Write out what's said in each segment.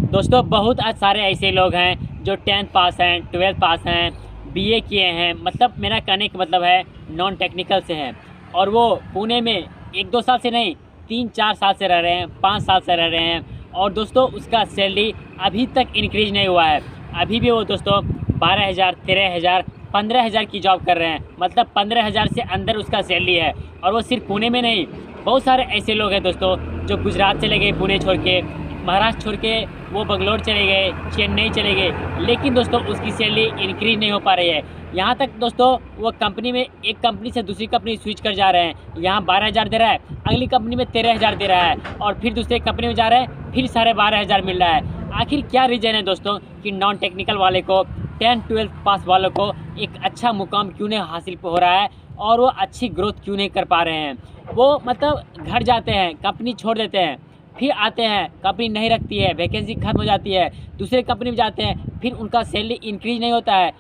दोस्तों बहुत सारे ऐसे लोग हैं जो 10th पास हैं, 12th पास हैं, बीए किए हैं, मतलब मेरा कहने का मतलब है नॉन टेक्निकल से हैं, और वो पुणे में 1-2 साल से नहीं 3-4 साल से रह रहे हैं, 5 साल से रह रहे हैं, और दोस्तों उसका सैलरी अभी तक इंक्रीज नहीं हुआ है। अभी भी वो दोस्तों 12,000, 13,000, 15,000 की जॉब कर रहे हैं, मतलब 15,000 से अंदर उसका सैलरी है। और वो सिर्फ पुणे में नहीं, बहुत सारे ऐसे लोग हैं दोस्तों जो गुजरात चले गए, पुणे छोड़ के, महाराष्ट्र छोड़ के वो बंगलोर चले गए, चेन्नई चले गए, लेकिन दोस्तों उसकी सैलरी इंक्रीज नहीं हो पा रही है। यहाँ तक दोस्तों वो कंपनी में एक कंपनी से दूसरी कंपनी स्विच कर जा रहे हैं, यहाँ 12,000 दे रहा है, अगली कंपनी में 13,000 दे रहा है, और फिर दूसरे कंपनी में जा रहे हैं, फिर 12,500 मिल रहा है। आखिर क्या रीज़न है दोस्तों कि नॉन टेक्निकल वाले को, 10-12 पास वालों को एक अच्छा मुकाम क्यों नहीं हासिल हो रहा है, और वो अच्छी ग्रोथ क्यों नहीं कर पा रहे हैं। वो मतलब घर जाते हैं, कंपनी छोड़ देते हैं, फिर आते हैं, कंपनी नहीं रखती है, वैकेंसी खत्म हो जाती है, दूसरे कंपनी में जाते हैं, फिर उनका सैलरी इंक्रीज नहीं होता है,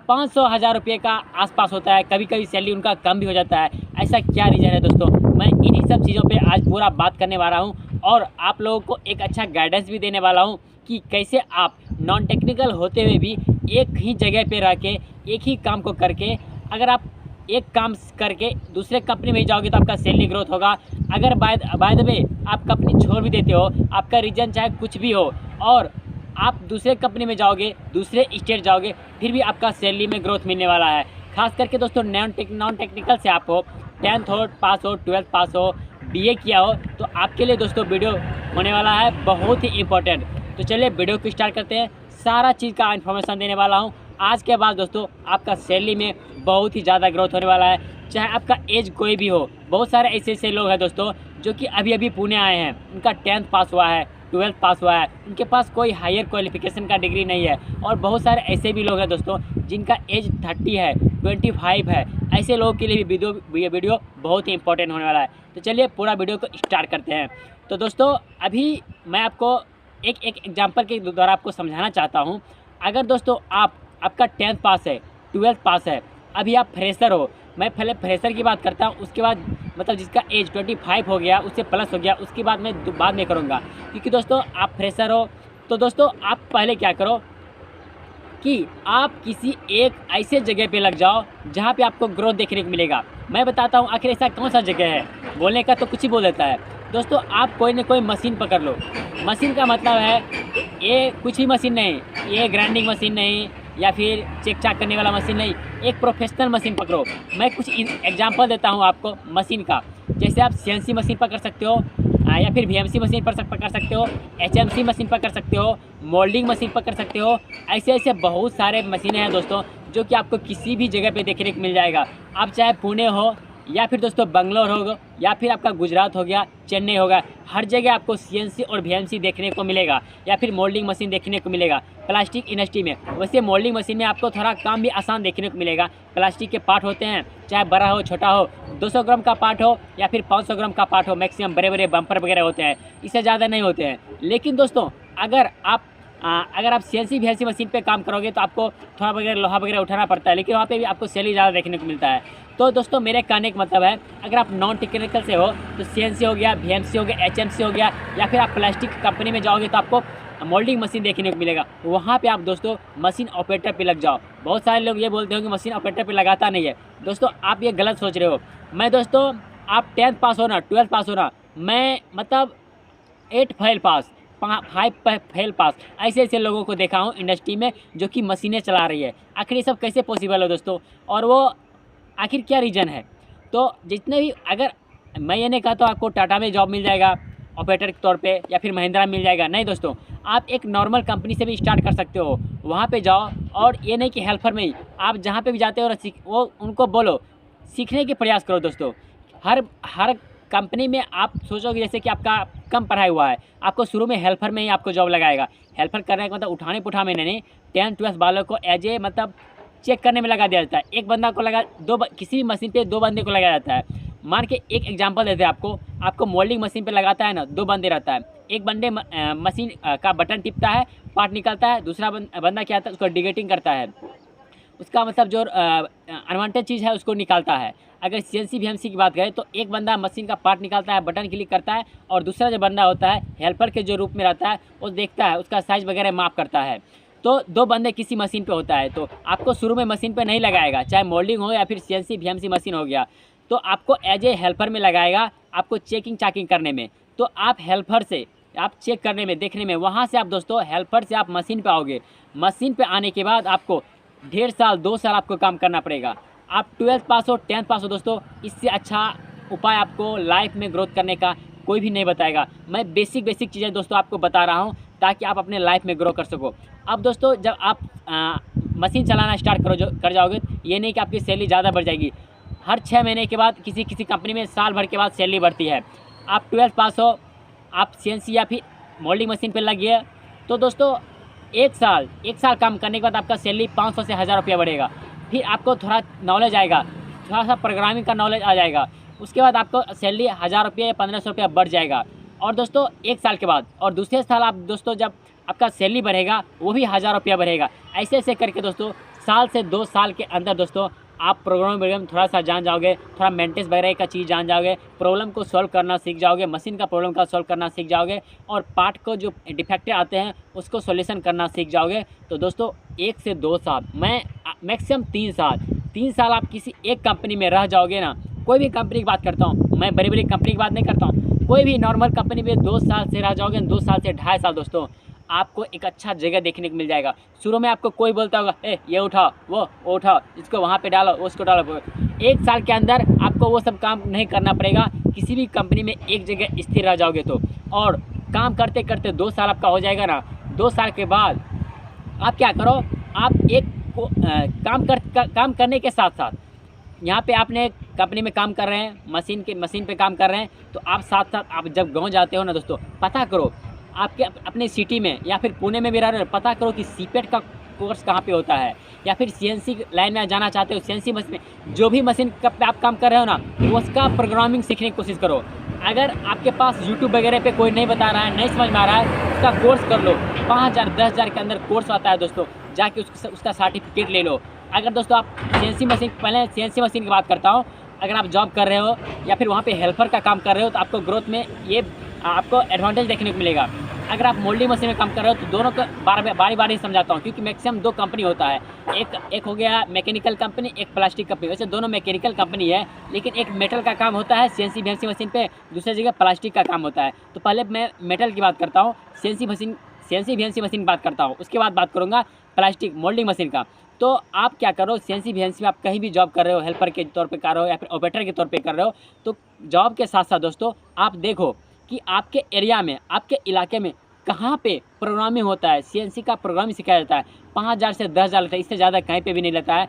500,000 रुपये का आसपास होता है, कभी कभी सैलरी उनका कम भी हो जाता है। ऐसा क्या रीज़न है दोस्तों, मैं इन्हीं सब चीज़ों पे आज पूरा बात करने वाला हूँ, और आप लोगों को एक अच्छा गाइडेंस भी देने वाला हूँ कि कैसे आप नॉन टेक्निकल होते हुए भी एक ही जगह पे रह के एक ही काम को करके, अगर आप एक काम करके दूसरे कंपनी में जाओगे तो आपका सैलरी ग्रोथ होगा। अगर बाय द वे आप कंपनी छोड़ भी देते हो, आपका रीजन चाहे कुछ भी हो, और आप दूसरे कंपनी में जाओगे, दूसरे स्टेट जाओगे, फिर भी आपका सैलरी में ग्रोथ मिलने वाला है। खास करके दोस्तों नॉन टेक्निकल से आप हो, 10th हो पास हो, 12th पास हो, बीए किया हो, तो आपके लिए दोस्तों वीडियो होने वाला है बहुत ही इम्पोर्टेंट। तो चलिए वीडियो को स्टार्ट करते हैं। सारा चीज़ का इन्फॉर्मेशन देने वाला हूँ आज के बाद दोस्तों, आपका सैलरी में बहुत ही ज़्यादा ग्रोथ होने वाला है, चाहे आपका एज कोई भी हो। बहुत सारे ऐसे लोग हैं दोस्तों जो कि अभी अभी पुणे आए हैं, उनका 10th पास हुआ है, 12th पास हुआ है, उनके पास कोई हायर क्वालिफिकेशन का डिग्री नहीं है, और बहुत सारे ऐसे भी लोग हैं दोस्तों जिनका एज 30 है, 25 है। ऐसे लोगों के लिए भी ये वीडियो बहुत ही इंपॉर्टेंट होने वाला है। तो चलिए पूरा वीडियो को स्टार्ट करते हैं। तो दोस्तों अभी मैं आपको एक एग्जाम्पल के द्वारा आपको समझाना चाहता हूँ। अगर दोस्तों आपका 10th पास है, 12th पास है, अभी आप फ्रेशर हो, मैं पहले फ्रेशर की बात करता हूँ, उसके बाद मतलब जिसका एज 25 हो गया, उससे प्लस हो गया, उसके बाद मैं बाद में करूँगा। क्योंकि दोस्तों आप फ्रेशर हो, तो दोस्तों आप पहले क्या करो कि आप किसी एक ऐसे जगह पे लग जाओ जहाँ पे आपको ग्रोथ देखने को मिलेगा। मैं बताता हूँ आखिर ऐसा कौन सा जगह है, बोलने का तो कुछ ही बोल देता है। दोस्तों आप कोई ना कोई मशीन पकड़ लो। मशीन का मतलब है ये कुछ भी मशीन नहीं, ये ग्राइंडिंग मशीन नहीं, या फिर चेक चाक करने वाला मशीन नहीं, एक प्रोफेशनल मशीन पकड़ो। मैं कुछ एग्जांपल देता हूँ आपको मशीन का। जैसे आप सीएनसी मशीन पकड़ सकते हो, या फिर वीएमसी मशीन पकड़ सकते हो, एचएमसी मशीन पकड़ सकते हो, मोल्डिंग मशीन पकड़ सकते हो। ऐसे ऐसे बहुत सारे मशीनें हैं दोस्तों जो कि आपको किसी भी जगह पे देखने को मिल जाएगा। आप चाहे पुणे हो, या फिर दोस्तों बंगलोर होगा, या फिर आपका गुजरात हो गया, चेन्नई होगा, हर जगह आपको सीएनसी और वीएमसी देखने को मिलेगा, या फिर मोल्डिंग मशीन देखने को मिलेगा। प्लास्टिक इंडस्ट्री में वैसे मोल्डिंग मशीन में आपको थोड़ा काम भी आसान देखने को मिलेगा। प्लास्टिक के पार्ट होते हैं, चाहे बड़ा हो छोटा हो, 200 ग्राम का पार्ट हो या फिर 500 ग्राम का पार्ट हो, मैक्सिमम बड़े बड़े बम्पर वगैरह होते हैं, इससे ज़्यादा नहीं होते हैं। लेकिन दोस्तों अगर आप सीएनसी वीएमसी मशीन पे काम करोगे तो आपको थोड़ा वगैरह लोहा वगैरह उठाना पड़ता है, लेकिन वहाँ पे भी आपको सैलरी ज़्यादा देखने को मिलता है। तो दोस्तों मेरे कहने का मतलब है, अगर आप नॉन टेक्निकल से हो तो सीएनसी हो गया, वीएमसी हो गया, एचएमसी हो गया, या फिर आप प्लास्टिक कंपनी में जाओगे तो आपको मोल्डिंग मशीन देखने को मिलेगा। वहाँ पे आप दोस्तों मशीन ऑपरेटर पे लग जाओ। बहुत सारे लोग ये बोलते हो कि मशीन ऑपरेटर पे लगाता नहीं है। दोस्तों आप ये गलत सोच रहे हो। मैं दोस्तों आप 10th पास हो ना, 12th पास हो ना, मैं मतलब 8 फेल पास, 5 फेल पास, ऐसे ऐसे लोगों को देखा हूँ इंडस्ट्री में जो कि मशीनें चला रही है। आखिर ये सब कैसे पॉसिबल है दोस्तों, और वो आखिर क्या रीज़न है। तो जितने भी, अगर मैं ये नहीं कहता आपको टाटा में जॉब मिल जाएगा ऑपरेटर के तौर पे, या फिर महिंद्रा मिल जाएगा, नहीं दोस्तों, आप एक नॉर्मल कंपनी से भी स्टार्ट कर सकते हो। वहाँ पे जाओ, और ये नहीं कि हेल्पर में ही, आप जहाँ पे भी जाते हो वो उनको बोलो, सीखने के प्रयास करो दोस्तों। हर कंपनी में आप सोचोगे जैसे कि आपका कम पढ़ाई हुआ है, आपको शुरू में हेल्पर में ही आपको जॉब लगाएगा। हेल्पर करने का मतलब उठाने पुठाने में नहीं, 10th 12th वालों को एज ए मतलब चेक करने में लगा दिया जाता है। एक बंदा को लगा किसी भी मशीन पे 2 बंदे को लगाया जाता है। मान के एक एग्जांपल देते हैं आपको मोल्डिंग मशीन पे लगाता है ना, 2 बंदे रहता है। एक बंदे मशीन का बटन टिपता है, पार्ट निकलता है, दूसरा बंदा क्या आता है उसको डिगेटिंग करता है। उसका मतलब जो एडवांटेज चीज़ है उसको निकालता है। अगर CNC VMC की बात करें तो एक बंदा मशीन का पार्ट निकालता है, बटन क्लिक करता है, और दूसरा जो बंदा होता है हेल्पर के जो रूप में रहता है वो देखता है, उसका साइज़ वगैरह माप करता है। तो 2 बंदे किसी मशीन पे होता है, तो आपको शुरू में मशीन पे नहीं लगाएगा, चाहे मोल्डिंग हो या फिर CNC VMC मशीन हो गया, तो आपको एज ए हेल्पर में लगाएगा, आपको चेकिंग चाकिंग करने में। तो आप हेल्पर से आप चेक करने में, देखने में, वहाँ से आप दोस्तों हेल्पर से आप मशीन पे आओगे। मशीन पे आने के बाद आपको 1.5 साल 2 साल आपको काम करना पड़ेगा। आप 12th पास हो 10th पास हो दोस्तों, इससे अच्छा उपाय आपको लाइफ में ग्रोथ करने का कोई भी नहीं बताएगा। मैं बेसिक चीज़ें दोस्तों आपको बता रहा हूँ ताकि आप अपने लाइफ में ग्रो कर सको। अब दोस्तों जब आप मशीन चलाना स्टार्ट कर जाओगे, ये नहीं कि आपकी सैलरी ज़्यादा बढ़ जाएगी। हर 6 महीने के बाद किसी कंपनी में साल भर के बाद सैलरी बढ़ती है। आप 12th पास हो, आप CNC या फिर मोल्डिंग मशीन पे लग गए, तो दोस्तों एक साल काम करने के बाद आपका सैलरी 500 से 1000 रुपया बढ़ेगा। फिर आपको थोड़ा नॉलेज आएगा, थोड़ा सा प्रोग्रामिंग का नॉलेज आ जाएगा, उसके बाद आपको सैलरी 1000 रुपये या 1500 रुपया बढ़ जाएगा। और दोस्तों 1 साल के बाद और दूसरे साल आप दोस्तों जब आपका सैलरी बढ़ेगा वो भी 1000 रुपया बढ़ेगा। ऐसे करके दोस्तों साल से 2 साल के अंदर दोस्तों आप प्रोग्राम थोड़ा सा जान जाओगे, थोड़ा मेंटेनेंस वगैरह का चीज़ जान जाओगे, प्रॉब्लम को सॉल्व करना सीख जाओगे, मशीन का प्रॉब्लम का सॉल्व करना सीख जाओगे, और पार्ट को जो डिफेक्ट आते हैं उसको सॉल्यूशन करना सीख जाओगे। तो दोस्तों 1 से 2 साल, मैं मैक्सिमम 3 साल आप किसी एक कंपनी में रह जाओगे ना। कोई भी कंपनी की बात करता हूँ मैं, बड़ी कंपनी की बात नहीं करता हूँ, कोई भी नॉर्मल कंपनी में 2 साल से रह जाओगे, 2 साल से 2.5 साल दोस्तों आपको एक अच्छा जगह देखने को मिल जाएगा। शुरू में आपको कोई बोलता होगा ये उठाओ, वो उठाओ, इसको वहाँ पे डालो, उसको डालो। 1 साल के अंदर आपको वो सब काम नहीं करना पड़ेगा। किसी भी कंपनी में एक जगह स्थिर रह जाओगे तो, और काम करते करते 2 साल आपका हो जाएगा ना। 2 साल के बाद आप क्या करो, आप काम करने के साथ साथ यहाँ पे आपने कंपनी में काम कर रहे हैं, मशीन पे काम कर रहे हैं, तो आप साथ साथ आप जब गाँव जाते हो ना दोस्तों, पता करो आपके अपने सिटी में या फिर पुणे में भी रह रहे हो, पता करो कि सीपेट का कोर्स कहाँ पे होता है, या फिर CNC लाइन में जाना चाहते हो, CNC मशीन में जो भी मशीन पे आप काम कर रहे हो ना, उसका प्रोग्रामिंग सीखने की कोशिश करो। अगर आपके पास YouTube वगैरह पे कोई नहीं बता रहा है, नहीं समझ में आ रहा है, उसका कोर्स कर लो। 5000 10,000 के अंदर कोर्स आता है दोस्तों, जाके उसका सर्टिफिकेट ले लो। अगर दोस्तों आप CNC मशीन, पहले CNC मशीन की बात करता हूँ, अगर आप जॉब कर रहे हो या फिर वहाँ पे हेल्पर का काम कर रहे हो, तो आपको ग्रोथ में ये आपको एडवांटेज देखने को मिलेगा। अगर आप मोल्डिंग मशीन में काम कर रहे हो तो दोनों को बारी समझाता हूँ, क्योंकि मैक्सिमम 2 कंपनी होता है। एक हो गया मैकेनिकल कंपनी, एक प्लास्टिक कंपनी। वैसे दोनों मैकेनिकल कंपनी है, लेकिन एक मेटल का काम होता है CNC VMC मशीन पे, दूसरी जगह प्लास्टिक का काम होता है। तो पहले मैं मेटल की बात करता हूँ, CNC VMC मशीन की बात करता हूँ, उसके बाद बात करूँगा प्लास्टिक मोल्डिंग मशीन का। तो आप क्या करो, CNC VMC में आप कहीं भी जॉब कर रहे हो, हेल्पर के तौर पे कर रहे हो या फिर ऑपरेटर के तौर पे कर रहे हो, तो जॉब के साथ साथ दोस्तों आप देखो कि आपके एरिया में, आपके इलाके में कहाँ पे प्रोग्रामिंग होता है, CNC का प्रोग्रामिंग सिखाया जाता है। 5000 से 10,000 लेता है, इससे ज़्यादा कहीं पे भी नहीं लेता है।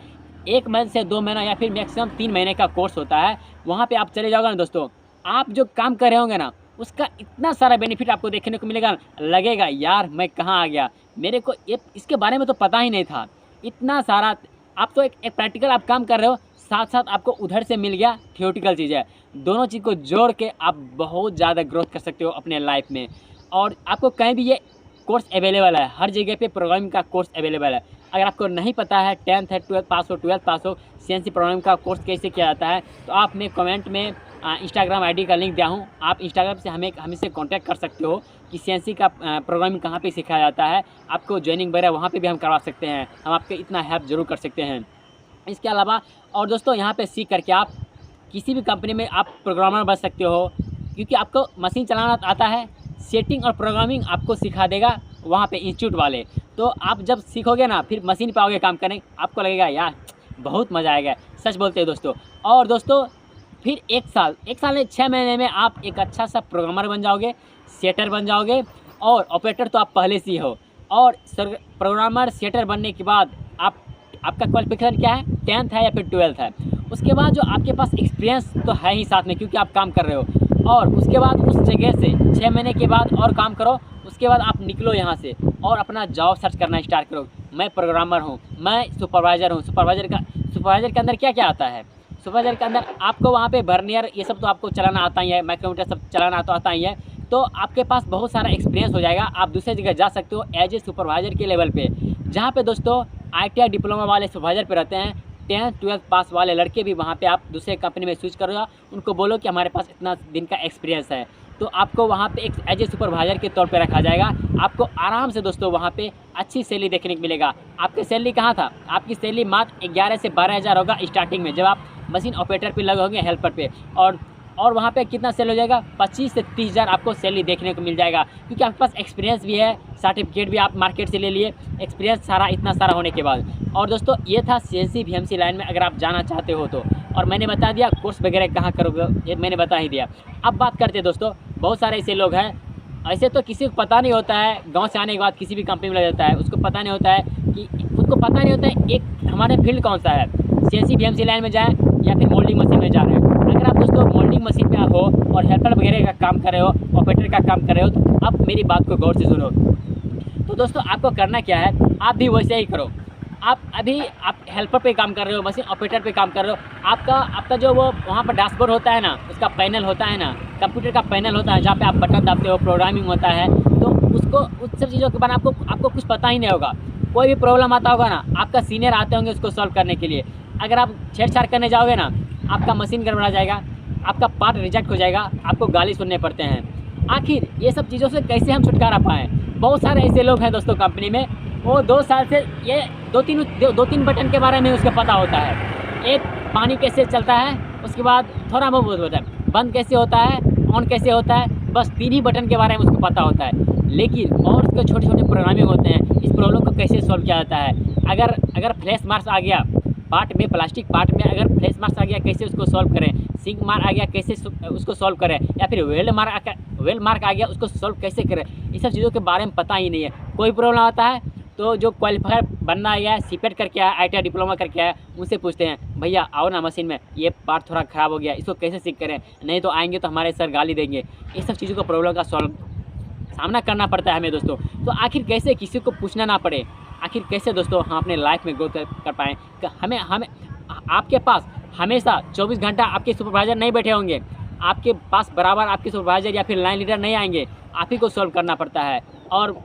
1 महीने से 2 महीना या फिर मैक्सिमम 3 महीने का कोर्स होता है। वहाँ पे आप चले जाओगे ना दोस्तों, आप जो काम कर रहे होंगे ना, उसका इतना सारा बेनिफिट आपको देखने को मिलेगा, लगेगा यार मैं कहाँ आ गया, मेरे को इसके बारे में तो पता ही नहीं था। इतना सारा आप तो एक प्रैक्टिकल आप काम कर रहे हो, साथ साथ आपको उधर से मिल गया थियोटिकल चीज़ है। दोनों चीज़ को जोड़ के आप बहुत ज़्यादा ग्रोथ कर सकते हो अपने लाइफ में। और आपको कहीं भी ये कोर्स अवेलेबल है, हर जगह पे प्रोग्रामिंग का कोर्स अवेलेबल है। अगर आपको नहीं पता है, 10th है, 12th पास हो CNC प्रोग्रामिंग का कोर्स कैसे किया जाता है, तो आप मैं कमेंट में इंस्टाग्राम ID का लिंक दिया हूँ, आप इंस्टाग्राम से हमसे कांटेक्ट कर सकते हो कि CNC का प्रोग्रामिंग कहाँ पे सिखाया जाता है। आपको ज्वाइनिंग वगैरह वहाँ पे भी हम करवा सकते हैं, हम आपके इतना हेल्प ज़रूर कर सकते हैं। इसके अलावा और दोस्तों यहाँ पे सीख करके आप किसी भी कंपनी में आप प्रोग्रामर बन सकते हो, क्योंकि आपको मशीन चलाना आता है, सेटिंग और प्रोग्रामिंग आपको सिखा देगा वहाँ पे इंस्टीट्यूट वाले। तो आप जब सीखोगे ना, फिर मशीन पे आओगे काम करने, आपको लगेगा यार बहुत मज़ा आएगा, सच बोलते हैं दोस्तों। और दोस्तों फिर 1 साल नहीं 6 महीने में आप एक अच्छा सा प्रोग्रामर बन जाओगे, सेटर बन जाओगे, और ऑपरेटर तो आप पहले से ही हो। और प्रोग्रामर सेटर बनने के बाद आपका क्वालिफिकेशन क्या है, 10th है या फिर 12th है। उसके बाद जो आपके पास एक्सपीरियंस तो है ही साथ में, क्योंकि आप काम कर रहे हो। और उसके बाद उस जगह से 6 महीने के बाद और काम करो, उसके बाद आप निकलो यहाँ से और अपना जॉब सर्च करना स्टार्ट करो। मैं प्रोग्रामर हूँ, मैं सुपरवाइज़र हूँ। सुपरवाइज़र के अंदर क्या क्या आता है, सुपरवाइज़र के अंदर आपको वहाँ पे बर्नियर ये सब तो आपको चलाना आता ही है, माइक्रोमीटर सब चलाना तो आता ही है। तो आपके पास बहुत सारा एक्सपीरियंस हो जाएगा, आप दूसरी जगह जा सकते हो एज ए सुपरवाइज़र के लेवल पे, जहाँ पे दोस्तों ITI डिप्लोमा वाले सुपरवाइजर पे रहते हैं, 10th 12th पास वाले लड़के भी वहाँ पे आप दूसरे कंपनी में स्विच करो, उनको बोलो कि हमारे पास इतना दिन का एक्सपीरियंस है, तो आपको वहाँ पे एक एज ए सुपरवाइजर के तौर पे रखा जाएगा। आपको आराम से दोस्तों वहाँ पे अच्छी सैलरी देखने को मिलेगा। आपकी सैलरी कहाँ था, आपकी सैलरी मात्र 11 से 12 हज़ार होगा स्टार्टिंग में, जब आप मशीन ऑपरेटर पे लगे होंगे, हेल्पर पे। और वहाँ पे कितना सेल हो जाएगा, 25 से 30 हज़ार आपको सैलरी देखने को मिल जाएगा, क्योंकि आपके पास एक्सपीरियंस भी है, सर्टिफिकेट भी आप मार्केट से ले लिए, एक्सपीरियंस सारा इतना सारा होने के बाद। और दोस्तों ये था CNC VMC लाइन में अगर आप जाना चाहते हो तो। और मैंने बता दिया कोर्स वगैरह कहाँ करोगे, ये मैंने बता ही दिया। अब बात करते हैं दोस्तों, बहुत सारे ऐसे लोग हैं, ऐसे तो किसी को पता नहीं होता है, गाँव से आने के बाद किसी भी कंपनी में लग जाता है, उसको पता नहीं होता है कि उसको पता नहीं होता है एक हमारे फील्ड कौन सा है, CNC VMC लाइन में जाएँ या फिर मोल्डिंग मशीन में जा रहे हैं। अगर आप दोस्तों मोल्डिंग मशीन पे हो और हेल्पर वगैरह का काम कर रहे हो, ऑपरेटर का काम कर रहे हो, तो अब मेरी बात को गौर से सुनो। तो दोस्तों आपको करना क्या है, आप भी वैसे ही करो। आप हेल्पर पे काम कर रहे हो, मशीन ऑपरेटर पे काम कर रहे हो, आपका जो वो वहाँ पर डैशबोर्ड होता है ना, उसका पैनल होता है ना, कंप्यूटर का पैनल होता है जहाँ पे आप बटन दबाते हो, प्रोग्रामिंग होता है, तो उसको उस सब चीज़ों के बारे में आपको कुछ पता ही नहीं होगा। कोई भी प्रॉब्लम आता होगा ना, आपका सीनियर आते होंगे उसको सॉल्व करने के लिए। अगर आप छेड़छाड़ करने जाओगे ना, आपका मशीन गड़बड़ा जाएगा, आपका पार्ट रिजेक्ट हो जाएगा, आपको गाली सुनने पड़ते हैं। आखिर ये सब चीज़ों से कैसे हम छुटकारा पाएँ? बहुत सारे ऐसे लोग हैं दोस्तों कंपनी में, वो 2 साल से ये दो तीन बटन के बारे में उसको पता होता है। एक पानी कैसे चलता है, उसके बाद थोड़ा बहुत होता है, बंद कैसे होता है, ऑन कैसे होता है, बस 3 ही बटन के बारे में उसको पता होता है। लेकिन और उसके छोटे छोटे प्रोग्रामिंग होते हैं, इस प्रॉब्लम को कैसे सॉल्व किया जाता है। अगर फ्लैश मार्क्स आ गया पार्ट में, प्लास्टिक पार्ट में अगर फ्लैश मार्क्स आ गया कैसे उसको सॉल्व करें, सिंक मार्क आ गया कैसे उसको सॉल्व करें, या फिर वेल्ड मार्क आ गया उसको सॉल्व कैसे करें, इस सब चीज़ों के बारे में पता ही नहीं है। कोई प्रॉब्लम आता है तो जो क्वालिफायर बनना आया है, सीपेट करके आया, ITI डिप्लोमा करके आया, उनसे पूछते हैं भैया आओ ना मशीन में, ये पार्ट थोड़ा ख़राब हो गया, इसको कैसे ठीक करें, नहीं तो आएंगे तो हमारे सर गाली देंगे। ये सब चीज़ों का प्रॉब्लम का सामना करना पड़ता है हमें दोस्तों। तो आखिर कैसे किसी को पूछना ना पड़े, आखिर कैसे दोस्तों हम अपने लाइफ में ग्रोथ कर पाएँ। हमें आपके पास हमेशा 24 घंटा आपके सुपरवाइज़र नहीं बैठे होंगे, आपके पास बराबर आपके सुपरवाइज़र या फिर लाइन लीडर नहीं आएंगे, आप ही को सॉल्व करना पड़ता है। और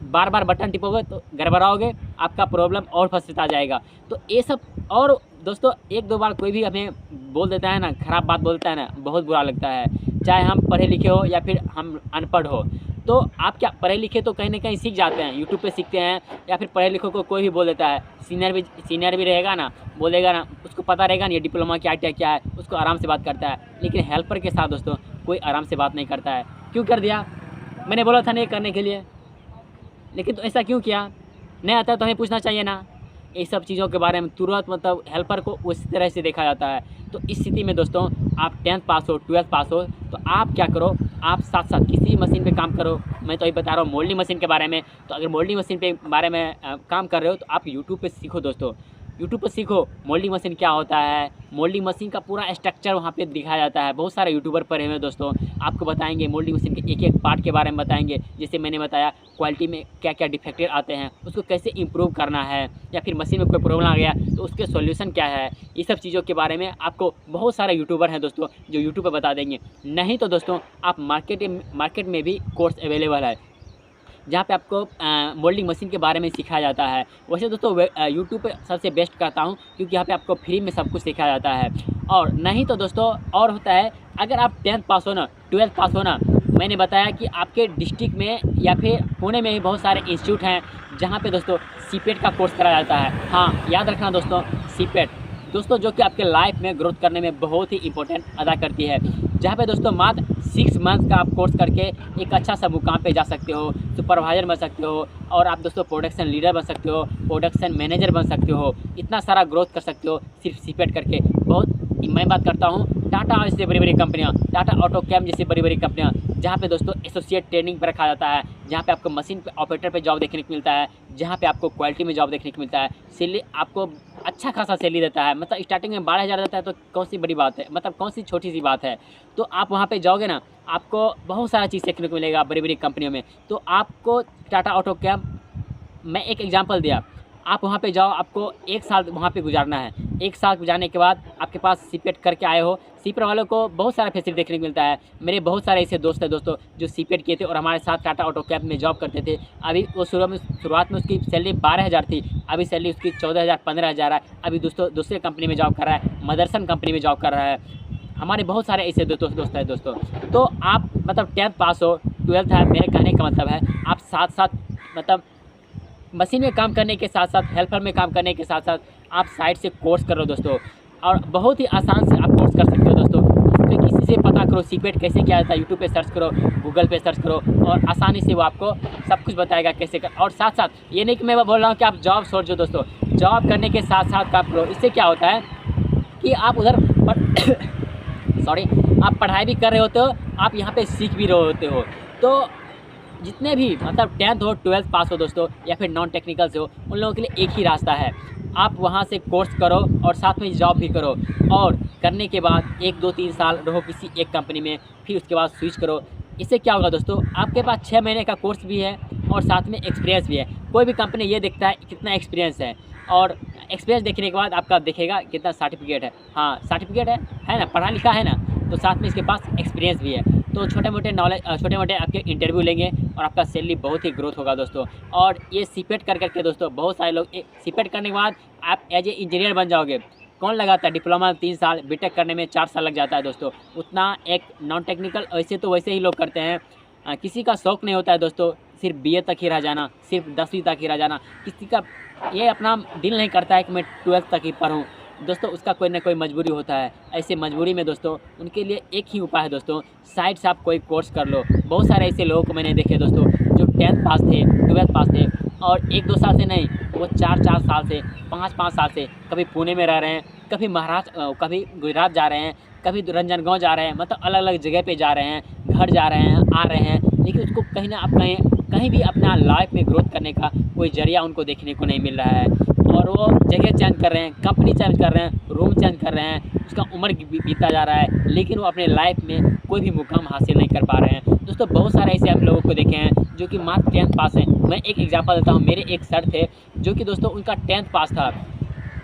बार बार बटन टिपोगे तो गड़बड़ाओगे, आपका प्रॉब्लम और फंसता जाएगा। तो ये सब, और दोस्तों 1-2 बार कोई भी हमें बोल देता है ना, ख़राब बात बोलता है ना, बहुत बुरा लगता है। चाहे हम पढ़े लिखे हो या फिर हम अनपढ़ हो, तो आप क्या पढ़े लिखे तो कहीं ना कहीं सीख जाते हैं, यूट्यूब पे सीखते हैं, या फिर पढ़े लिखों को कोई भी बोल देता है, सीनियर भी रहेगा ना, बोलेगा ना, उसको पता रहेगा नहीं डिप्लोमा क्या ITI क्या है, उसको आराम से बात करता है। लेकिन हेल्पर के साथ दोस्तों कोई आराम से बात नहीं करता है। क्यों कर दिया? मैंने बोला था नहीं करने के लिए, लेकिन तो ऐसा क्यों किया? नहीं आता तो हमें पूछना चाहिए ना। ये सब चीज़ों के बारे में तुरंत मतलब हेल्पर को उसी तरह से देखा जाता है। तो इस स्थिति में दोस्तों आप 10th पास हो, 12th पास हो, तो आप क्या करो, आप साथ साथ किसी मशीन पे काम करो। मैं तो अभी बता रहा हूँ मोल्डिंग मशीन के बारे में। तो अगर मोल्डिंग मशीन पे बारे में काम कर रहे हो तो आप यूट्यूब पे सीखो दोस्तों, यूट्यूब पर सीखो मोल्डिंग मशीन क्या होता है। मोल्डिंग मशीन का पूरा स्ट्रक्चर वहाँ पे दिखाया जाता है। बहुत सारे यूट्यूबर पढ़े हुए दोस्तों आपको बताएंगे मोल्डिंग मशीन के एक एक पार्ट के बारे में बताएंगे। जैसे मैंने बताया क्वालिटी में क्या क्या डिफेक्टेड आते हैं, उसको कैसे इंप्रूव करना है, या फिर मशीन में कोई प्रॉब्लम आ गया तो उसके सॉल्यूशन क्या है। ये सब चीज़ों के बारे में आपको बहुत सारे यूट्यूबर हैं दोस्तों जो यूट्यूब पर बता देंगे। नहीं तो दोस्तों आप मार्केट में भी कोर्स अवेलेबल है जहाँ पे आपको मोल्डिंग मशीन के बारे में सिखाया जाता है। वैसे दोस्तों यूट्यूब पे सबसे बेस्ट करता हूँ क्योंकि यहाँ पे आपको फ्री में सब कुछ सिखाया जाता है। और नहीं तो दोस्तों और होता है, अगर आप 10th पास हो ना, 12th पास हो ना, मैंने बताया कि आपके डिस्ट्रिक्ट में या फिर पुणे में ही बहुत सारे इंस्टीट्यूट हैं जहाँ पे दोस्तों सीपेट का कोर्स कराया जाता है। हाँ याद रखना दोस्तों, सीपेट दोस्तों जो कि आपके लाइफ में ग्रोथ करने में बहुत ही इंपॉर्टेंट अदा करती है। जहाँ पे दोस्तों मात्र 6 मंथ का आप कोर्स करके एक अच्छा सा मुकाम पे जा सकते हो, सुपरवाइजर बन सकते हो, और आप दोस्तों प्रोडक्शन लीडर बन सकते हो, प्रोडक्शन मैनेजर बन सकते हो, इतना सारा ग्रोथ कर सकते हो सिर्फ सीपेट करके। बहुत मैं बात करता हूँ टाटा जैसे बड़ी बड़ी कंपनियाँ, टाटा ऑटोकैम जैसी बड़ी बड़ी कंपनियाँ, जहाँ पे दोस्तों एसोसिएट ट्रेनिंग पर रखा जाता है, जहाँ पे आपको मशीन पे ऑपरेटर पे जॉब देखने को मिलता है, जहाँ पे आपको क्वालिटी में जॉब देखने को मिलता है। सैलरी आपको अच्छा खासा सैलरी देता है, मतलब स्टार्टिंग में 12,000 देता है तो कौन सी बड़ी बात है, मतलब कौन सी छोटी सी बात है। तो आप वहाँ पे जाओगे ना, आपको बहुत सारा चीज़ सीखने को मिलेगा बड़ी बड़ी कंपनियों में। तो आपको टाटा ऑटोकैम, मैं एक एग्जांपल दिया, आप वहाँ पे जाओ, आपको 1 साल वहाँ पे गुजारना है। 1 साल गुजारने के बाद आपके पास सीपेट करके आए हो, सीपेट वालों को बहुत सारा फैसिलिटी देखने को मिलता है। मेरे बहुत सारे ऐसे दोस्त हैं दोस्तों जो सीपेट किए थे और हमारे साथ टाटा ऑटोकैब में जॉब करते थे। अभी वो शुरुआत में उसकी सैलरी 12,000 थी, अभी सैलरी उसकी 14,000 15,000 है। अभी दोस्तों दूसरे कंपनी में जॉब कर रहा है, मदरसन कंपनी में जॉब कर रहा है। हमारे बहुत सारे ऐसे दोस्त हैं दोस्तों। तो आप मतलब 10th पास हो, 12th है, मेरे कहने का मतलब है आप साथ मतलब मशीन में काम करने के साथ साथ, हेल्पर में काम करने के साथ साथ आप साइड से कोर्स करो दोस्तों। और बहुत ही आसान से आप कोर्स कर सकते हो दोस्तों। तो किसी से पता करो सीपेट कैसे किया जाता है, यूट्यूब पे सर्च करो, गूगल पे सर्च करो और आसानी से वो आपको सब कुछ बताएगा कैसे कर। और साथ साथ ये नहीं कि मैं बोल रहा हूँ कि आप जॉब छोड़ दो दोस्तों, जॉब करने के साथ साथ काम करो। इससे क्या होता है कि आप उधर आप पढ़ाई भी कर रहे होते हो, आप यहाँ पे सीख भी रहे होते हो। तो जितने भी मतलब 10th हो, 12th पास हो दोस्तों, या फिर नॉन टेक्निकल से हो, उन लोगों के लिए एक ही रास्ता है, आप वहाँ से कोर्स करो और साथ में जॉब भी करो। और करने के बाद 1 2 3 साल रहो किसी एक कंपनी में, फिर उसके बाद स्विच करो। इससे क्या होगा दोस्तों, आपके पास 6 महीने का कोर्स भी है और साथ में एक्सपीरियंस भी है। कोई भी कंपनी ये देखता है कितना एक्सपीरियंस है, और एक्सपीरियंस देखने के बाद आपका देखेगा कितना सर्टिफिकेट है। हाँ सर्टिफिकेट है ना, पढ़ा लिखा है ना, तो साथ में इसके पास एक्सपीरियंस भी है। तो छोटे मोटे आपके इंटरव्यू लेंगे और आपका सैलरी बहुत ही ग्रोथ होगा दोस्तों। और ये सीपेट कर करके दोस्तों बहुत सारे लोग सीपेट करने के बाद आप एज ए इंजीनियर बन जाओगे। कौन लगाता है डिप्लोमा 3 साल, बीटेक करने में 4 साल लग जाता है दोस्तों। उतना एक नॉन टेक्निकल वैसे ही लोग करते हैं। किसी का शौक़ नहीं होता है दोस्तों सिर्फ बीए तक ही रह जाना, सिर्फ 10वीं तक ही रह जाना। किसी का ये अपना दिल नहीं करता है कि मैं 12th तक ही पढूं दोस्तों, उसका कोई ना कोई मजबूरी होता है। ऐसे मजबूरी में दोस्तों उनके लिए एक ही उपाय है दोस्तों, साइड से आप कोई कोर्स कर लो। बहुत सारे ऐसे लोगों को मैंने देखे दोस्तों जो 10th पास थे, 12th पास थे और 1 2 साल से नहीं, वो 4 4 साल से, 5 5 साल से कभी पुणे में रह रहे हैं, कभी महाराष्ट्र, कभी गुजरात जा रहे हैं, कभी रंजनगांव जा रहे हैं, मतलब अलग अलग जगह पे जा रहे हैं, घर जा रहे हैं, आ रहे हैं। लेकिन उसको कहीं ना कहीं भी अपना लाइफ में ग्रोथ करने का कोई जरिया उनको देखने को नहीं मिल रहा है। और वो जगह चेंज कर रहे हैं, कंपनी चेंज कर रहे हैं, रूम चेंज कर रहे हैं, उसका उम्र बीतता जा रहा है, लेकिन वो अपने लाइफ में कोई भी मुकाम हासिल नहीं कर पा रहे हैं दोस्तों। बहुत सारे ऐसे हम लोगों को देखे हैं जो कि मात्र 10th पास हैं। मैं एक एग्जांपल देता हूँ, मेरे एक सर थे जो कि दोस्तों उनका 10th पास था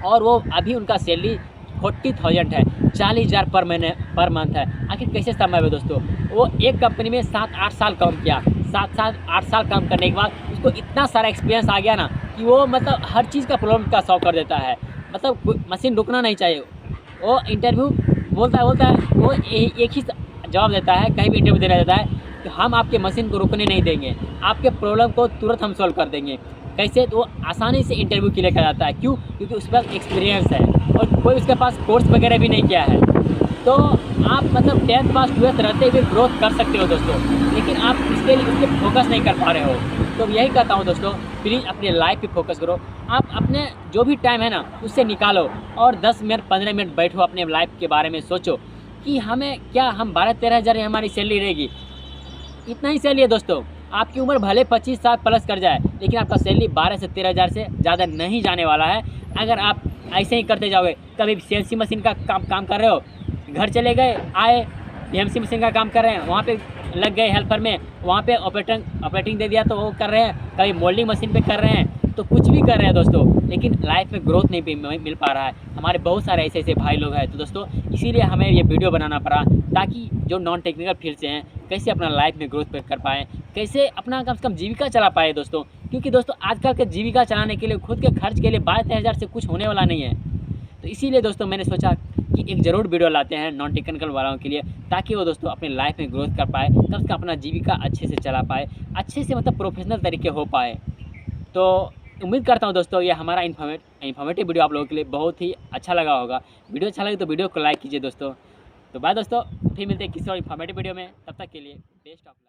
और वो अभी उनका सैलरी 40,000 है, 40,000 पर मंथ है। आखिर कैसे संभव है दोस्तों? वो एक कंपनी में 7-8 साल काम किया, 7-8 साल काम करने के बाद उसको इतना सारा एक्सपीरियंस आ गया ना कि वो मतलब हर चीज़ का प्रॉब्लम का सॉल्व कर देता है। मतलब मशीन रुकना नहीं चाहिए। वो इंटरव्यू बोलता है वो एक ही जवाब देता है, कहीं भी इंटरव्यू देना देता है कि हम आपके मशीन को रुकने नहीं देंगे, आपके प्रॉब्लम को तुरंत हम सॉल्व कर देंगे। कैसे? तो वो आसानी से इंटरव्यू क्लियर कर जाता है। क्यों? क्योंकि उसके पास एक्सपीरियंस है और कोई उसके पास कोर्स वगैरह भी नहीं किया है। तो आप मतलब 10th पास 12th रहते हुए ग्रोथ कर सकते हो दोस्तों, लेकिन आप इसके लिए उसके फोकस नहीं कर पा रहे हो। तो यही कहता हूँ दोस्तों, प्लीज़ अपने लाइफ पे फोकस करो। आप अपने जो भी टाइम है ना उससे निकालो और 10 मिनट 15 मिनट बैठो, अपने लाइफ के बारे में सोचो कि हमें क्या, हम 12-13 हज़ार हमारी सैलरी रहेगी, इतना ही सैलरी है दोस्तों। आपकी उम्र भले 25 साल प्लस कर जाए, लेकिन आपका सैलरी 12 से 13 हज़ार से ज़्यादा नहीं जाने वाला है। अगर आप ऐसे ही करते जाओगे, कभी सीएनसी मशीन का काम कर रहे हो, घर चले गए, आए बीएमसी मशीन का काम कर रहे हैं, वहाँ पे लग गए हेल्पर में, वहाँ पे ऑपरेटिंग दे दिया तो वो कर रहे हैं, कभी मोल्डिंग मशीन पे कर रहे हैं, तो कुछ भी कर रहे हैं दोस्तों, लेकिन लाइफ में ग्रोथ नहीं मिल पा रहा है। हमारे बहुत सारे ऐसे भाई लोग हैं। तो दोस्तों इसीलिए हमें ये वीडियो बनाना पड़ा, ताकि जो नॉन टेक्निकल फील्ड से हैं कैसे अपना लाइफ में ग्रोथ कर पाएँ, कैसे अपना कम से कम जीविका चला पाए दोस्तों। क्योंकि दोस्तों आजकल के जीविका चलाने के लिए, खुद के खर्च के लिए 12-13 हज़ार से कुछ होने वाला नहीं है। तो इसीलिए दोस्तों मैंने सोचा कि एक ज़रूर वीडियो लाते हैं नॉन टेक्निकल वालों के लिए, ताकि वो दोस्तों अपने लाइफ में ग्रोथ कर पाए, कम से कम अपना जीविका अच्छे से चला पाए, अच्छे से मतलब प्रोफेशनल तरीके हो पाए। तो उम्मीद करता हूँ दोस्तों ये हमारा इन्फॉर्मेटिव वीडियो आप लोगों के लिए बहुत ही अच्छा लगा होगा। वीडियो अच्छा लगे तो वीडियो को लाइक कीजिए दोस्तों। तो बाय दोस्तों, फिर मिलते हैं किसी और इन्फॉर्मेटिव वीडियो में, तब तक के लिए बेस्ट ऑफ लक।